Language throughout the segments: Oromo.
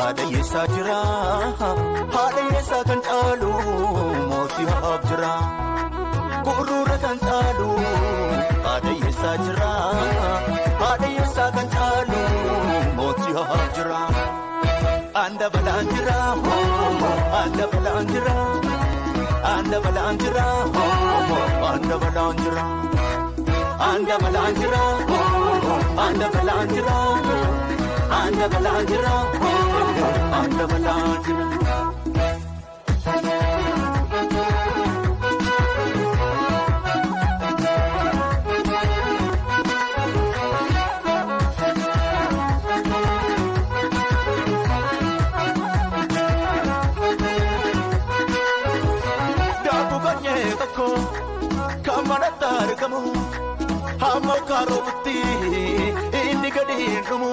Adayesa jira Adayesa kan chalu Moti habjira Kurura kan chalu Adayesa jira Adayesa kan chalu Moti habjira Anda balanjira Anda balanjira Anda balanjira Anda balanjira Anda balanjira Anda balanjira Anda balanjira Anda balanjira Daku kanye tako kamana tarkamu Hamo karobuti inni gadindumu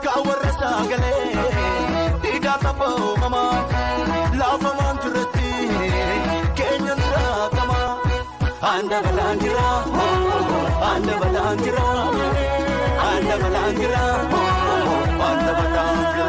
Kawara sagale Igata po mama Lava manjurati Kenyan ratama Anda balanjira Anda balanjira Anda balanjira Anda balanjira